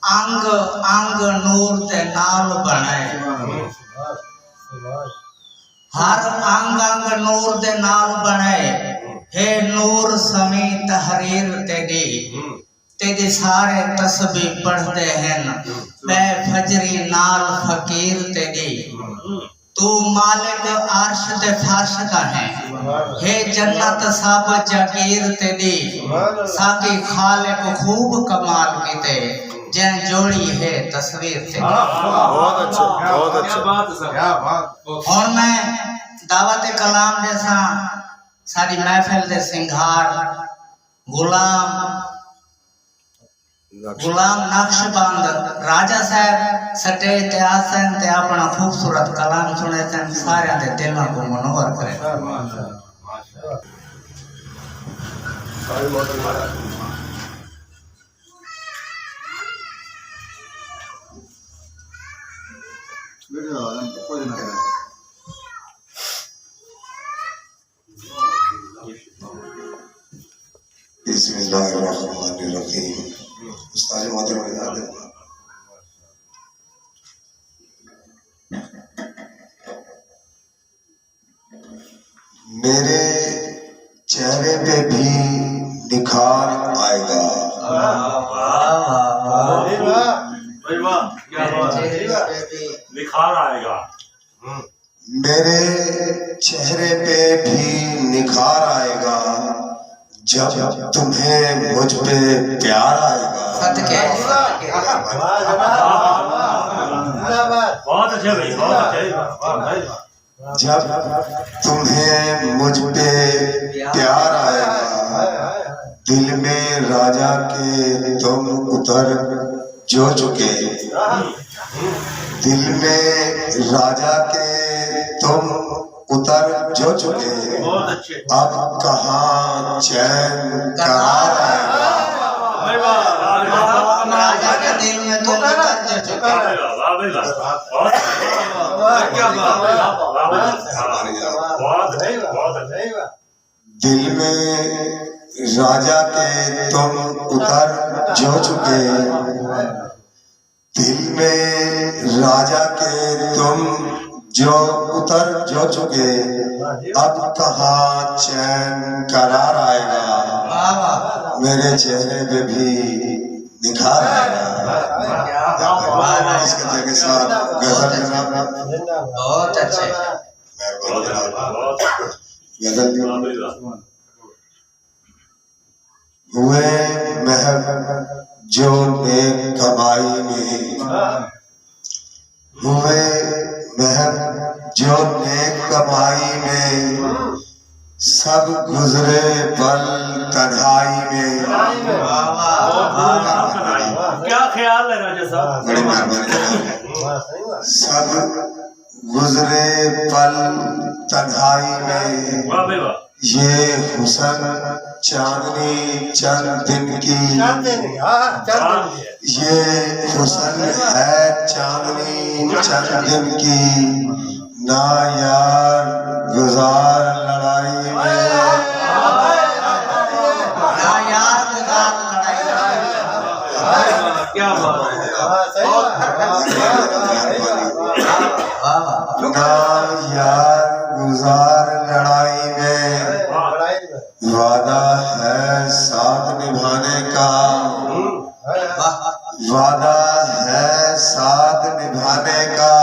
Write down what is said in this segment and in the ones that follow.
अंग अंग नूर ते नाल बने, हर अंग अंग नूर दे नाल बने। हे नूर समी तहरीर तेरी सारे तस्बीह पढ़ते हैं, बे फजरी नाल फकीर तेरी। तू मालिक अर्श दे फर्श का है, हे जन्नत सब जागीर तेरी। साकी खालिक खूब कमाल कीते, जैन जोड़ी है तस्वीर तेरी। बहुत अच्छा, बहुत अच्छा, क्या बात। और मैं दावत कलाम जैसा सारी महफिल दे सिंगार गुलाम नक्शबंद राजा साहब स्टेज ते आसन ते अपना खूबसूरत कलाम सुने सन, सारे दे दिलों को मनोहर करे। बिस्मिल्लाहिर्रहमानिर्रहीम। उस्ताद मोहतरम याद है, मेरे चेहरे पे भी निखार आएगा। निखार आएगा। मेरे चेहरे पे भी निखार आएगा, जब तुम्हें मुझ पे प्यार आएगा। बहुत अच्छे भाई, बहुत अच्छे। जब तुम्हें मुझ पे प्यार आएगा, दिल में राजा के तुम उतर जो चुके। दिल में राजा के तुम उतर जो चुके, अब कहाँ चैन करार आएगा। राजा के दिल में तुम उतर जो चुके। दिल में राजा के तुम उतर जो चुके, दिल में राजा के तुम जो उतर जो चुके, अब कहाँ चैन करार आएगा। मेरे चेहरे पे भी निखार आएगा। इसके साथ गजल जनाब बहुत अच्छे। हुए महब जो नेक कमाई में, हुए महब जो नेक कमाई में, सब गुजरे पल तन्हाई में। क्या ख्याल है राजा साहब? बड़ी मेहरबानी। सब गुजरे पल तन्हाई में, ये हुस्न चांदनी चंद दिन की। ये हुस्न है चांदनी चंद दिन की, ना यार गुजार लड़ाई में। ना यार गुजार लड़ाई में। क्या बात है। ना यार गुजार लड़ाई में, वादा है साथ निभाने का। वादा है साथ निभाने का,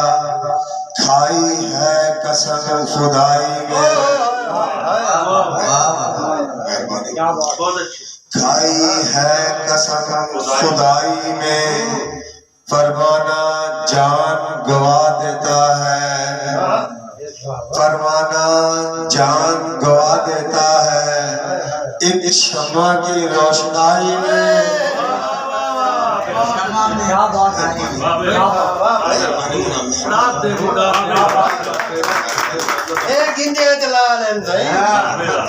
खाई है कसम खुदाई में। खाई है कसम खुदाई में, परवाना जान गवा देता है। परवाना जान गवा देता है, एक शम्मा की रोशनाई में।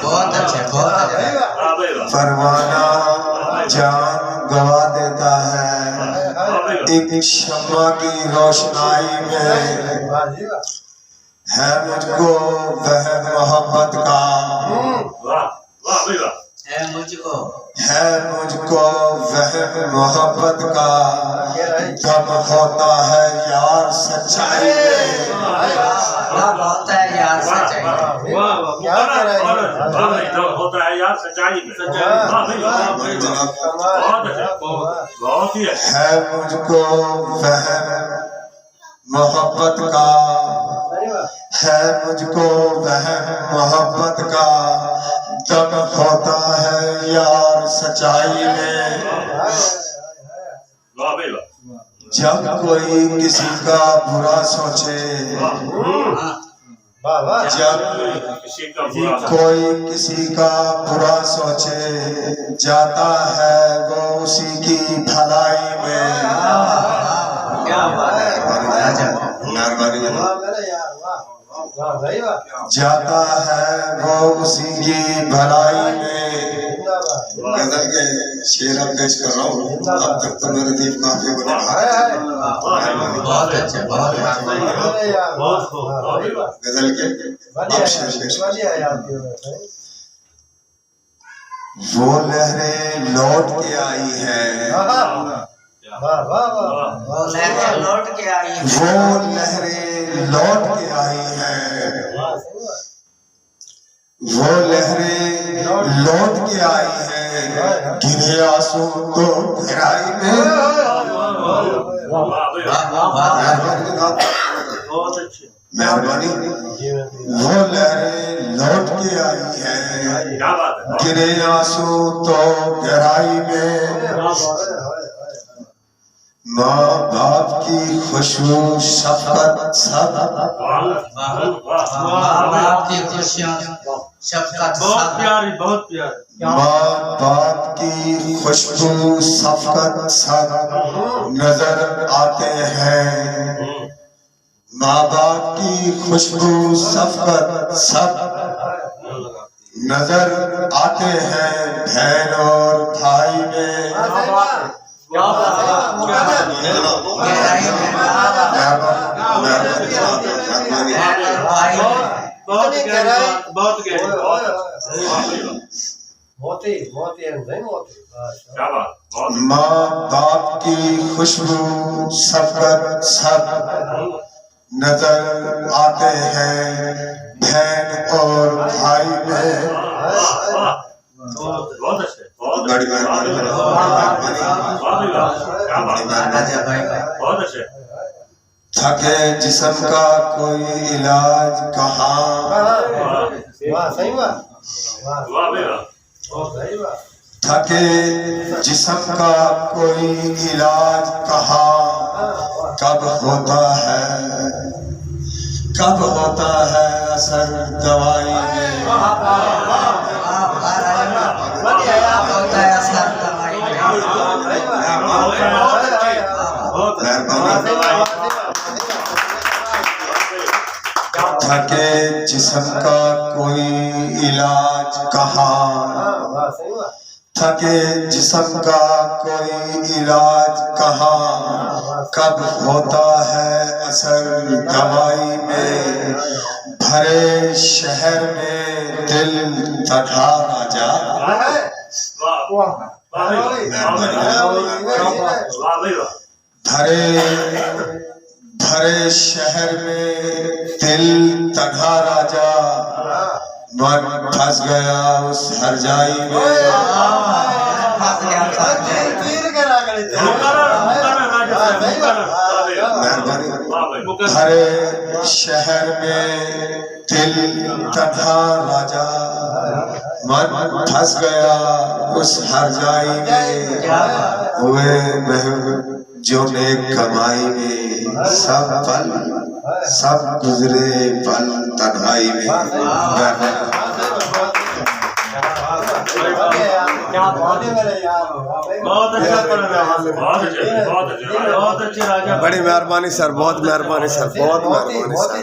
बहुत अच्छे, बहुत अच्छे। परवाना जान गवा देता है, एक शम्मा की रोशनाई में। है मुझको वह मोहब्बत का, है मुझको है मुझको वहम मोहब्बत का, जब होता है यार सच्चाई में। जब होता है यार सच्चाई में। होता है यार सच्चाई में। बहुत ही है मुझको वहम मोहब्बत का, है मुझको वहम मोहब्बत का, जब होता है यार सच्चाई में। जब कोई किसी का बुरा सोचे, जब कोई किसी का बुरा सोचे, जाता है वो उसी की भलाई में। क्या बात है, जाता है वो उसी की भलाई में। गजल के शेर अब पेश कर रहा हूँ। अब तक तो मेरे दीप काफी बने बहुत अच्छे, बहुत गजल के अब शेर पेश कर रहा हूँ। वो लहरें लौट के आई है, वो लहरें लौट के आई है, वो लहरें लौट के आई है, वो लहरें लौट के आई है, गिरे आंसू तो गहराई में। मेहरबानी। वो लहरें लौट के आई है, गिरे आंसू तो गहराई में। माँ बाप की खुशबू शफकत सब, माँ बाप की खुशियाँ शफकत बहुत प्यारी, बहुत प्यारी। माँ बाप की खुशबू शफकत सब नजर आते हैं। माँ बाप की खुशबू शफकत सब नजर आते हैं बहन और भाई में। माँ बाप की खुशबू शफकत सब नजर आते हैं बहन और भाई में। बहुत अच्छे, बड़ी मेहरबानी, बहुत अच्छे। थके जिस्म का कोई इलाज कहाँ, थके जिस्म का कोई इलाज कहाँ, कब होता है, कब होता है असर दवाई में। होता है असर दवाई थके जिस्म का कोई इलाज कहाँ, थके जिस्म का कोई इलाज कहाँ, कब होता है असर दवाई में। भरे शहर में दिल तन्हा राजा, भरे शहर में दिल तन्हा राजा, मन फंस गया उस हरजाई में। भरे शहर में दिल तन्हा राजा, मन फंस गया उस हरजाई में। हुए महबूब जो नेक कमाई में, सब पल सब गुजरे पल तन्हाई में। बहुत अच्छे राजा। बड़ी मेहरबानी सर, बहुत मेहरबानी सर, बहुत मेहरबानी सर।